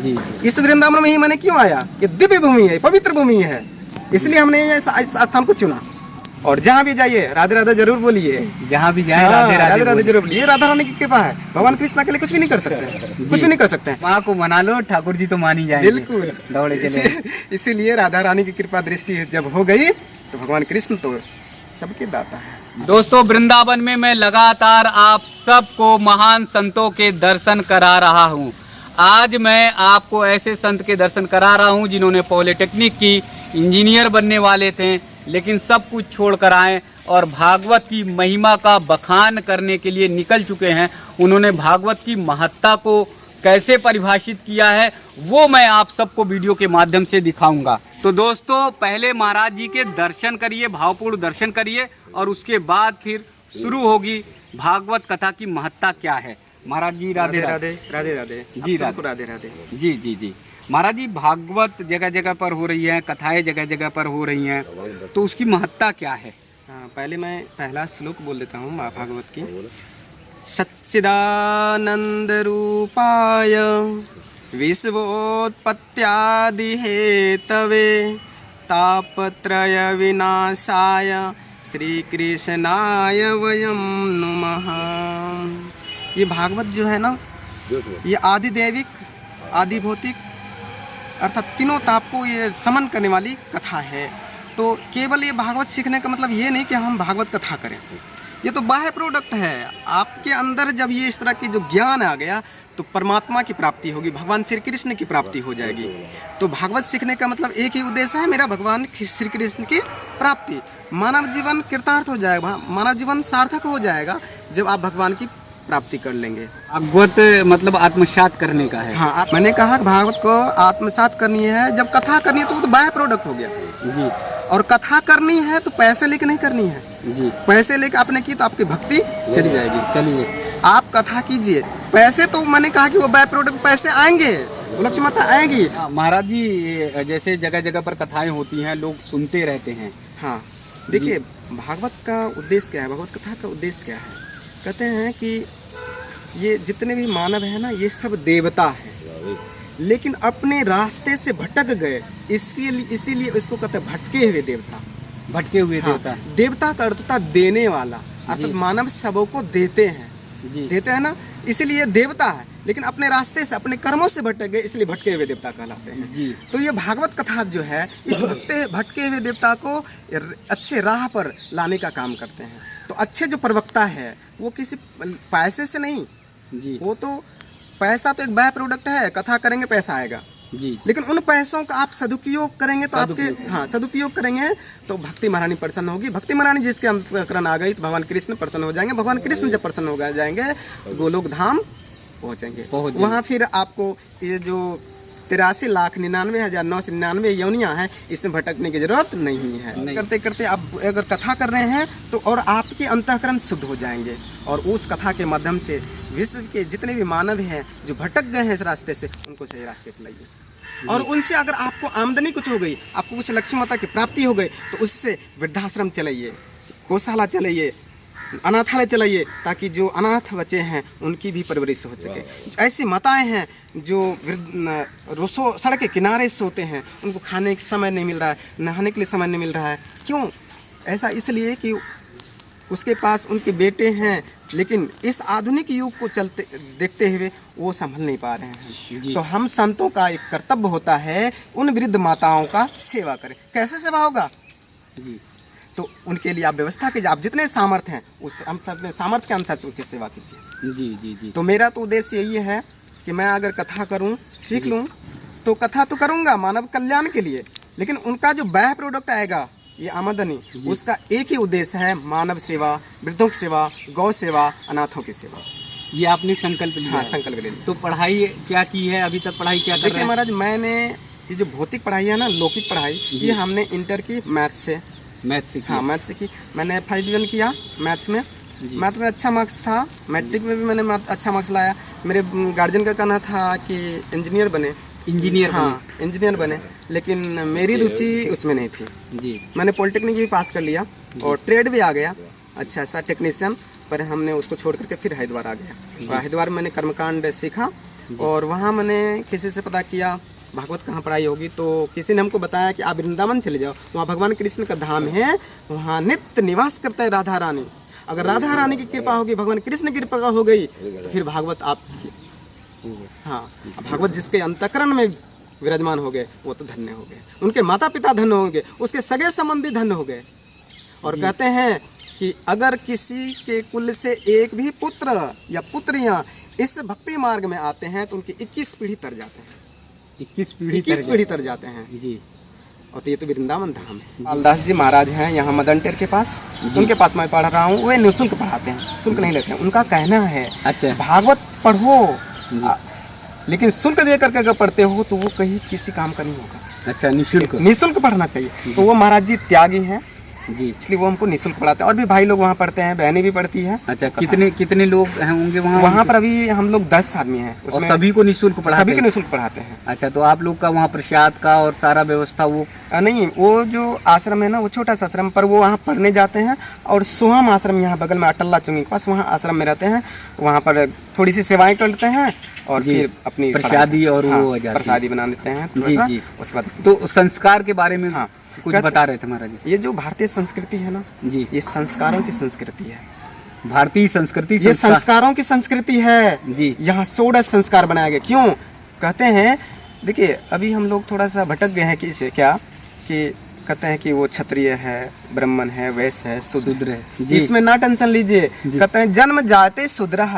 जी। इस वृंदावन में ही मैंने क्यों आया? ये दिव्य भूमि है, पवित्र भूमि है, इसलिए हमने ये स्थान को चुना। और जहाँ भी जाइए राधे राधे जरूर बोलिए, जहाँ भी जाए हाँ, राधे राधे राधे बोलिए। जरूर बोलिए। ये राधा रानी की कृपा है, भगवान कृष्ण के लिए कुछ भी नहीं कर सकते, कुछ भी नहीं कर सकते हैं। माँ को मना लो, ठाकुर जी तो मान ही जाएंगे। बिल्कुल, दौड़े चले। इसीलिए राधा रानी की कृपा दृष्टि जब हो गई तो भगवान कृष्ण तो सबके दाता है। दोस्तों, वृंदावन में मैं लगातार आप सबको महान संतों के दर्शन करा रहा हूँ। आज मैं आपको ऐसे संत के दर्शन करा रहा हूँ जिन्होंने पॉलिटेक्निक की, इंजीनियर बनने वाले थे, लेकिन सब कुछ छोड़ कर आए और भागवत की महिमा का बखान करने के लिए निकल चुके हैं। उन्होंने भागवत की महत्ता को कैसे परिभाषित किया है वो मैं आप सबको वीडियो के माध्यम से दिखाऊंगा। तो दोस्तों, पहले महाराज जी के दर्शन करिए, भावपूर्ण दर्शन करिए, और उसके बाद फिर शुरू होगी भागवत कथा की महत्ता क्या है। महाराज जी राधे राधे। राधे राधे जी, सबको राधे राधे। जी जी जी। महाराज जी, भागवत जगह जगह पर हो रही है, कथाएं जगह जगह पर हो रही हैं, तो उसकी महत्ता क्या है? हाँ, पहले मैं पहला श्लोक बोल देता हूँ भागवत की। सच्चिदानंद रूपाय विश्वोत्पत्त्यादि हेतवे तापत्रय विनाशाय श्री कृष्णाय वयं नुमः। ये भागवत जो है ना, ये आदि दैविक, आदि भौतिक अर्थात तीनों ताप को ये समन करने वाली कथा है। तो केवल ये भागवत सीखने का मतलब ये नहीं कि हम भागवत कथा करें, ये तो बाह्य प्रोडक्ट है। आपके अंदर जब ये इस तरह की जो ज्ञान आ गया तो परमात्मा की प्राप्ति होगी, भगवान श्री कृष्ण की प्राप्ति हो जाएगी। तो भागवत सीखने का मतलब एक ही उद्देश्य है मेरा, भगवान श्री कृष्ण की प्राप्ति। मानव जीवन कृतार्थ हो जाएगा, मानव जीवन सार्थक हो जाएगा जब आप भगवान की प्राप्ति कर लेंगे। भागवत मतलब आत्मसात करने का है। हाँ, मैंने कहा कि भागवत को आत्मसात करनी है। जब कथा करनी है तो वो तो बाह्य प्रोडक्ट हो गया जी। और कथा करनी है तो पैसे लेके नहीं करनी है जी। पैसे लेके आपने की तो आपकी भक्ति चली जाएगी। चलिए, आप कथा कीजिए, पैसे तो मैंने कहा कि वो बाय प्रोडक्ट पैसे आएंगे, लक्ष्मी माता आएगी। महाराज जी, जैसे जगह जगह पर कथाएं होती हैं, लोग सुनते रहते हैं। हाँ, देखिए भागवत का उद्देश्य क्या है, भगवत कथा का उद्देश्य क्या है? कहते हैं कि ये जितने भी मानव है ना, ये सब देवता है, लेकिन अपने रास्ते से भटक गए, इसीलिए इसको कहते हैं भटके हुए देवता। भटके हुए देवता। हाँ, देवता का अर्थ होता है देने वाला, अर्थात मानव सबों को देते हैं जी। देते हैं ना, इसीलिए देवता है, लेकिन अपने रास्ते से अपने कर्मों से भटक गए, इसलिए भटके हुए देवता कहलाते हैं जी। तो ये भागवत कथा जो है इस भटके हुए देवता को अच्छे राह पर लाने का काम करते हैं। तो अच्छे जो प्रवक्ता है वो किसी पैसे से नहीं जी। वो तो पैसा तो एक बाय प्रोडक्ट है, कथा करेंगे पैसा आएगा जी। लेकिन उन पैसों का आप सदुपयोग करेंगे तो आपके सदुपयोग करेंगे तो भक्ति महारानी प्रसन्न होगी। भक्ति महारानी जिसके अंतःकरण आ गई तो भगवान कृष्ण प्रसन्न हो जाएंगे। भगवान कृष्ण जब प्रसन्न हो जाएंगे तो गोलोक धाम पहुंचेंगे। वहाँ फिर आपको ये जो 83,99,999 योनियाँ हैं, इसमें भटकने की जरूरत नहीं है। करते करते आप अगर कथा कर रहे हैं तो और आपके अंतःकरण शुद्ध हो जाएंगे और उस कथा के माध्यम से विश्व के जितने भी मानव हैं जो भटक गए हैं इस रास्ते से, उनको सही रास्ते पर लाइए। और उनसे अगर आपको आमदनी कुछ हो गई, आपको कुछ लक्ष्मी माता की प्राप्ति हो गई, तो उससे वृद्धाश्रम चलाइए, गौशाला चलाइए, अनाथालय चलाइए, ताकि जो अनाथ बच्चे हैं उनकी भी परवरिश हो सके। ऐसी माताएं हैं जो सड़क के किनारे सोते हैं, उनको खाने के समय नहीं मिल रहा है, नहाने के लिए समय नहीं मिल रहा है। क्यों ऐसा? इसलिए कि उसके पास उनके बेटे हैं, लेकिन इस आधुनिक युग को चलते देखते हुए वो संभल नहीं पा रहे हैं। तो हम संतों का एक कर्तव्य होता है उन वृद्ध माताओं का सेवा करें। कैसे सेवा होगा जी? तो उनके लिए आप व्यवस्था कीजिए, आप जितने सामर्थ्य हैं उस हम सब सामर्थ्य के अनुसार से उसकी सेवा कीजिए। जी जी जी। तो मेरा तो उद्देश्य यही है कि मैं अगर कथा करूं, सीख लूं, तो कथा तो करूंगा मानव कल्याण के लिए, लेकिन उनका जो बाह्य प्रोडक्ट आएगा ये आमदनी, उसका एक ही उद्देश्य है मानव सेवा, वृद्धों की सेवा, गौ सेवा, अनाथों की सेवा। ये आपने संकल्प लिया? हाँ, संकल्प ले लिया। तो पढ़ाई क्या की है अभी तक? पढ़ाई क्या कर रहे हैं? देखिए महाराज, मैंने ये जो भौतिक पढ़ाई है ना, लौकिक पढ़ाई, ये हमने इंटर की मैथ से। मैथ से? हाँ, मैथ से की। मैंने 5 डिवीजन किया मैथ में। मैथ में अच्छा मार्क्स था, मैट्रिक में भी मैंने अच्छा मार्क्स लाया। मेरे गार्जियन का कहना था कि इंजीनियर बने। हाँ, इंजीनियर बने, लेकिन मेरी रुचि उसमें नहीं थी जी। मैंने पॉलिटेक्निक भी पास कर लिया और ट्रेड भी आ गया अच्छा सा टेक्नीशियन, पर हमने उसको छोड़ करके फिर हरिद्वार आ गया। और हरिद्वार में मैंने कर्मकांड सीखा और वहाँ मैंने किसी से पता किया भागवत कहाँ पढ़ाई होगी, तो किसी ने हमको बताया कि आप वृंदावन चले जाओ, वहाँ भगवान कृष्ण का धाम है, वहाँ नित्य निवास करता है राधा रानी। अगर राधा रानी की कृपा होगी, भगवान कृष्ण की कृपा हो गई, तो फिर भागवत आप, हाँ, भागवत जिसके अंतःकरण में विराजमान हो गए वो तो धन्य हो गए, उनके माता पिता धन्य हो गए, उसके सगे संबंधी धन्य हो गए। और कहते हैं कि अगर किसी के कुल से एक भी पुत्र या पुत्रियां इस भक्ति मार्ग में आते हैं तो उनकी 21 पीढ़ी तर जाते हैं, 21 पीढ़ी तर जाते हैं जी। और तो ये तो वृंदावन धाम है। लालदास जी महाराज हैं यहाँ मदन टेर के पास, उनके पास मैं पढ़ रहा हूँ, वे निःशुल्क पढ़ाते हैं, शुल्क नहीं लेते हैं। उनका कहना है अच्छा, भागवत पढ़ो लेकिन शुल्क दे करके अगर पढ़ते हो तो वो कहीं किसी काम का नहीं होगा। अच्छा, निःशुल्क पढ़ना चाहिए। तो वो महाराज जी त्यागी हैं जी, इसलिए वो हमको निःशुल्क पढ़ाते हैं। और भी भाई लोग वहाँ पढ़ते हैं, बहनें भी पढ़ती है। अच्छा, कितने लोग हैं होंगे वहाँ पर? अभी हम लोग 10 आदमी हैं, और सभी को निःशुल्क पढ़ाते हैं? सभी को निःशुल्क पढ़ाते हैं। अच्छा, तो आप लोग का वहाँ प्रसाद का और सारा व्यवस्था वो नहीं, वो जो आश्रम है ना, वो छोटा सा आश्रम, पर वो वहाँ पढ़ने जाते हैं। और सोहम आश्रम यहाँ बगल में अटल्ला चौकी के पास, वहाँ आश्रम में रहते हैं, वहाँ पर थोड़ी सी सेवाएं करते हैं और फिर अपनी प्रसादी और वो प्रसादी बना लेते हैं जी जी। उसके बाद तो संस्कार के बारे में हाँ कुछ बता रहे थे महाराज जी। ये जो भारतीय संस्कृति है ना जी, ये संस्कारों की संस्कृति है। भारतीय संस्कृति ये संस्कारों की संस्कृति है जी। यहाँ 16 संस्कार बनाए गए। क्यों कहते हैं, देखिए अभी हम लोग थोड़ा सा भटक गए हैं कि इसे क्या कि कहते हैं कि वो क्षत्रिय है, ब्राह्मण है, वैश्य है, शूद्र है। इसमें ना टेंशन लीजिए। कहते हैं जन्म जाते शूद्रः,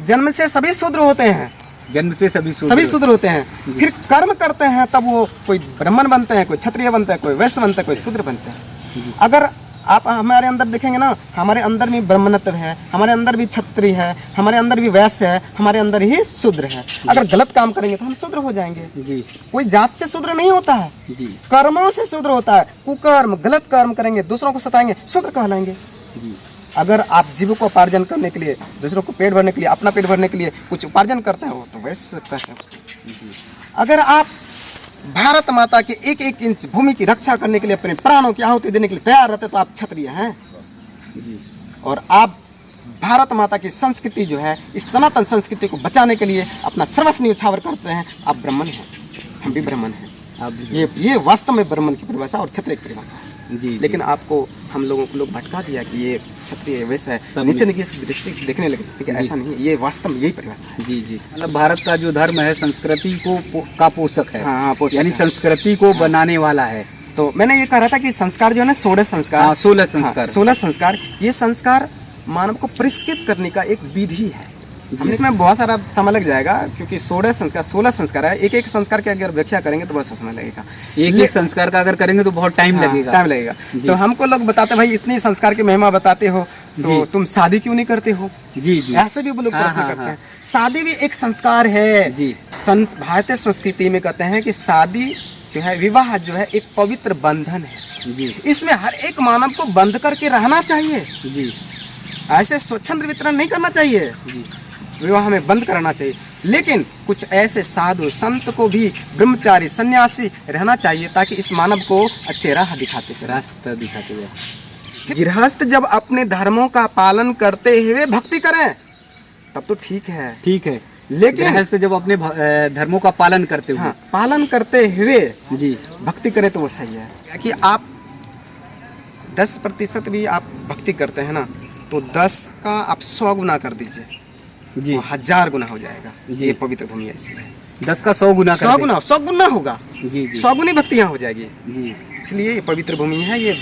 जन्म से सभी शूद्र होते हैं, जन्म से सभी शूद्र होते हैं। फिर कर्म करते हैं तब वो कोई ब्राह्मण बनते हैं, कोई क्षत्रिय बनते हैं, कोई वैश्य बनता है, कोई शूद्र बनते हैं। अगर आप हमारे अंदर देखेंगे ना, हमारे अंदर भी ब्राह्मणत्व है, हमारे अंदर भी क्षत्रिय है, हमारे अंदर भी वैश्य है, हमारे अंदर ही शूद्र है। अगर गलत काम करेंगे तो हम शूद्र हो जाएंगे जी। कोई जात से शूद्र नहीं होता है जी, कर्मों से शूद्र होता है। कुकर्म, गलत कर्म करेंगे, दूसरों को सताएंगे, शूद्र कहलाएंगे जी। अगर आप जीविकोपार्जन करने के लिए, दूसरों को पेट भरने के लिए, अपना पेट भरने के लिए कुछ उपार्जन करते हो तो वैसे कहते हैं उसको। अगर आप भारत माता के एक एक इंच भूमि की रक्षा करने के लिए अपने प्राणों की आहुति देने के लिए तैयार रहते तो आप क्षत्रिय हैं जी। और आप भारत माता की संस्कृति जो है, इस सनातन संस्कृति को बचाने के लिए अपना सर्वस्व न्यौछावर करते हैं, आप ब्राह्मण हैं, हम भी ब्राह्मण हैं। ये वास्तव में ब्राह्मण की परिभाषा और क्षत्रिय की परिभाषा है जी। लेकिन आपको हम लोगों को लोग भटका दिया कि ये क्षत्रिय वैसा है, नीचे दृष्टि से देखने लगे, लेकिन ऐसा नहीं है, ये वास्तव में यही परिभाषा है जी जी। मतलब भारत का जो धर्म है संस्कृति का पोषक है। हाँ, यानी संस्कृति को बनाने वाला है। तो मैंने ये कह रहा था कि संस्कार जो है ना, 16 संस्कार, 16 संस्कार, ये संस्कार मानव को परिष्कृत करने का एक विधि है। हम इसमें बहुत सारा समय लग जाएगा क्योंकि 16 संस्कार है। एक एक संस्कार की अगर व्याख्या करेंगे तो बहुत समय लगेगा। एक संस्कार का अगर करेंगे तो बहुत टाइम लगेगा। तो हमको लोग बताते भाई इतनी संस्कार की महिमा बताते हो तो तुम शादी क्यों नहीं करते हो जी जी। ऐसे भी वो लोग प्रश्न करते हैं। शादी भी एक संस्कार है जी। भारतीय संस्कृति में कहते हैं कि शादी जो है, विवाह जो है, एक पवित्र बंधन है जी। इसमें हर एक मानव को बंध करके रहना चाहिए जी। ऐसे स्वच्छंद वितरण नहीं करना चाहिए जी। विवाह में बंद कराना चाहिए। लेकिन कुछ ऐसे साधु संत को भी ब्रह्मचारी सन्यासी रहना चाहिए ताकि इस मानव को अच्छे राह दिखाते जाए। गृहस्थ जब अपने धर्मों का पालन करते हुए भक्ति करें तब तो ठीक है लेकिन गृहस्थ जब अपने धर्मों का पालन करते हुए पालन करते हुए जी भक्ति करें तो वो सही है। कि आप 10% भी आप भक्ति करते हैं ना तो 10 का आप 100 गुना कर दीजिए जी, 1000 गुना हो जाएगा जी। ये पवित्र भूमि ऐसी है। 10 का 100 गुना 100 गुना होगा जी। 100 गुनी भक्ति यहाँ हो जाएगी जी। इसलिए ये पवित्र भूमि है, ये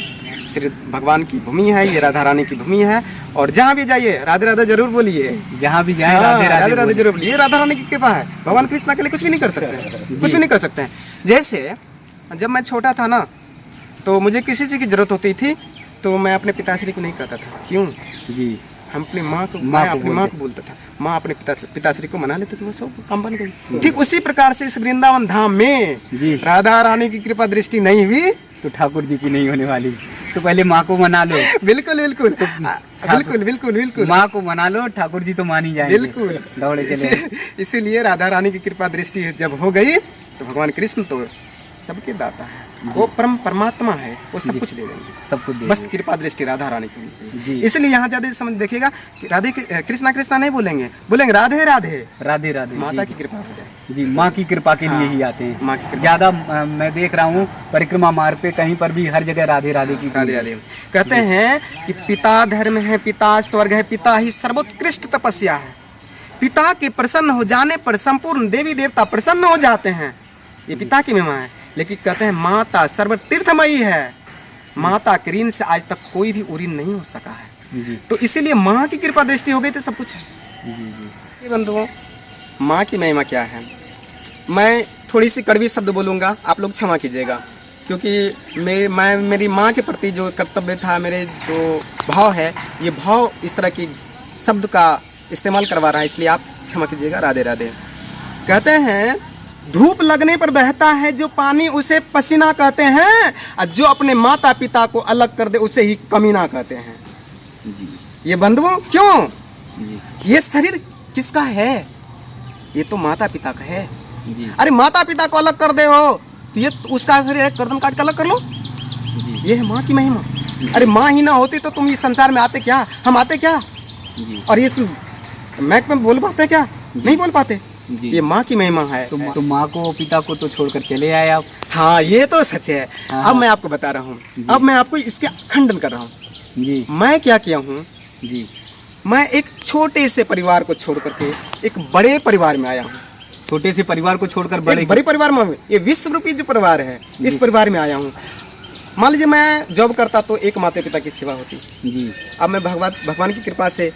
श्री भगवान की भूमि है, ये राधा रानी की भूमि है। और जहाँ भी जाइए राधे राधे जरूर बोलिए, जहाँ भी जाए राधे राधे जरूर बोलिए। राधा रानी की कृपा है, भगवान कृष्ण के लिए कुछ भी नहीं कर सकते, कुछ भी नहीं कर सकते हैं। जैसे जब मैं छोटा था ना तो मुझे किसी चीज़ की जरूरत होती थी तो मैं अपने पिताश्री को नहीं कहता था। क्यों जी? हम अपनी माँ को बोलता था, माँ अपने पिताश्री को मना लेते थे, वो सब काम बन गई। ठीक उसी प्रकार से इस वृंदावन धाम में राधा रानी की कृपा दृष्टि नहीं हुई तो ठाकुर जी की नहीं होने वाली। तो पहले माँ को मना लो। बिल्कुल माँ को मना लो, ठाकुर जी तो मान ही जाएंगे। बिल्कुल दौड़े चले। इसीलिए राधा रानी की कृपा दृष्टि जब हो गई तो भगवान कृष्ण तो सबके दाता है, वो परमात्मा है, वो सब कुछ दे देंगे, सब कुछ दे बस कृपा दृष्टि राधा रानी की होनी जी। चाहिए। इसलिए यहाँ ज्यादा समझ देखिएगा कि राधे कृष्णा कृष्णा नहीं बोलेंगे, बोलेंगे राधे राधे, राधे राधे। माता जी, की कृपा हो जाए। जी, माँ की कृपा के लिए हाँ, ही आते हैं। माँ की कृपा। ज्यादा मैं देख रहा हूँ परिक्रमा मार्ग पे कहीं पर भी हर जगह राधे राधे की राधे राधे कहते हैं कि पिता धर्म है, पिता स्वर्ग है, पिता ही सर्वोत्कृष्ट तपस्या है। पिता के प्रसन्न हो जाने पर संपूर्ण देवी देवता प्रसन्न हो जाते हैं, ये पिता की महिमा है। लेकिन कहते हैं माता सर्व तीर्थमयी है, माता के ऋण से आज तक कोई भी उऋण नहीं हो सका है। जी तो इसीलिए माँ की कृपा दृष्टि हो गई तो सब कुछ है। जी जी ये बंधुओं, माँ की महिमा क्या है, मैं थोड़ी सी कड़वी शब्द बोलूँगा, आप लोग क्षमा कीजिएगा, क्योंकि मेरी माँ के प्रति जो कर्तव्य था, मेरे जो भाव है, ये भाव इस तरह की शब्द का इस्तेमाल करवा रहा है, इसलिए आप क्षमा कीजिएगा। राधे राधे। कहते हैं धूप लगने पर बहता है जो पानी उसे पसीना कहते हैं, और जो अपने माता पिता को अलग कर दे उसे ही कमीना कहते हैं। जी ये बंधुओं क्यों, जी ये शरीर किसका है, ये तो माता पिता का है। जी अरे माता पिता को अलग कर दे हो तो ये उसका शरीर है, गर्दन काट के अलग कर लो, जी ये है माँ की महिमा। अरे माँ ही ना होती तो तुम इस संसार में आते क्या, हम आते क्या, जी और ये मैक में बोल पाते क्या, नहीं बोल पाते। जी। ये माँ की महिमा है। तो माँ को पिता को तो छोड़कर चले आए आप। हाँ ये तो सच है। हाँ। अब मैं आपको बता रहा हूँ, अब मैं आपको इसके खंडन कर रहा हूँ। जी मैं क्या किया हूँ, जी मैं एक छोटे से परिवार को छोड़ करके एक बड़े परिवार में आया हूँ। छोटे से परिवार को छोड़कर एक बड़े परिवार में, ये विश्वरूपी जो परिवार है, इस परिवार में आया हूँ। मान लीजिए मैं जॉब करता तो एक माता पिता की सेवा होती। जी अब मैं भगवान की कृपा से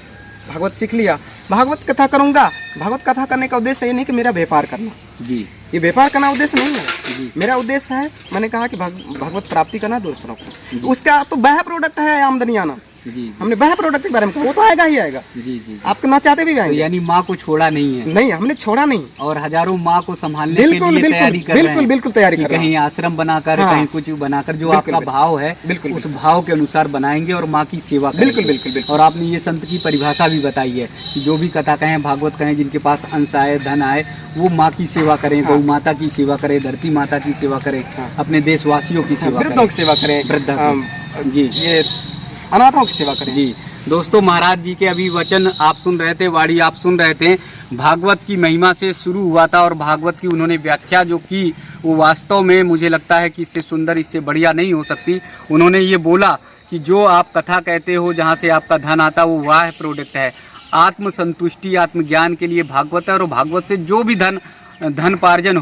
भागवत सीख लिया, भागवत कथा करूँगा। भागवत कथा करने का उद्देश्य ये नहीं कि मेरा व्यापार करना, जी ये व्यापार करना उद्देश्य नहीं है। जी मेरा उद्देश्य है, मैंने कहा कि भागवत प्राप्ति करना दूसरों को, तो उसका तो वह प्रोडक्ट है आमदनी आना। जी हमने वह प्रोडक्ट के बारे में कहा, वो तो आएगा ही आएगा, जी जी आप ना चाहते भी तो आएंगे। यानी माँ को छोड़ा नहीं है नहीं, हमने छोड़ा नहीं, और हजारों माँ को संभालने के बिल्कुल लिए बिल्कुल तैयारी कर रहे बिल्कुल हैं बिल्कुल तैयारी कि कर रहा कहीं हूं। आश्रम बनाकर हाँ। कहीं कुछ बनाकर जो बिल्कुल, आपका बिल्कुल। भाव है बिल्कुल, उस भाव के अनुसार बनाएंगे और माँ की सेवा करेंगे। बिल्कुल बिल्कुल बिल्कुल। और आपने ये संत की परिभाषा भी बताई है कि जो भी कथा कहें, भागवत कहें, जिनके पास अंश आए, धन आए, वो माँ की सेवा करें, गौ माता की सेवा करें, धरती माता की सेवा करें, अपने देशवासियों की सेवा वृद्धों करें, की सेवा करें, वृद्धा की। जी ये अनाथों की सेवा करें। जी दोस्तों, महाराज जी के अभी वचन आप सुन रहे थे, वाणी आप सुन रहे थे। भागवत की महिमा से शुरू हुआ था और भागवत की उन्होंने व्याख्या जो की वो वास्तव में मुझे लगता है कि इससे सुंदर, इससे बढ़िया नहीं हो सकती। उन्होंने ये बोला कि जो आप कथा कहते हो, जहाँ से आपका धन आता वो वह प्रोडक्ट है। आत्म संतुष्टि, आत्मज्ञान के लिए भागवत है, और भागवत से जो भी धनोपार्जन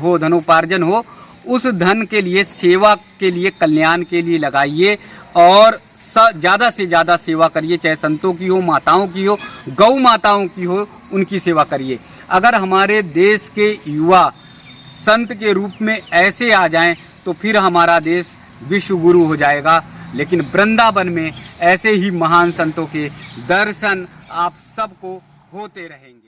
हो उस धन के लिए, सेवा के लिए, कल्याण के लिए लगाइए और ज़्यादा से ज़्यादा सेवा करिए, चाहे संतों की हो, माताओं की हो, गौ माताओं की हो, उनकी सेवा करिए। अगर हमारे देश के युवा संत के रूप में ऐसे आ जाएं तो फिर हमारा देश विश्व गुरु हो जाएगा। लेकिन वृंदावन में ऐसे ही महान संतों के दर्शन आप सबको होते रहेंगे।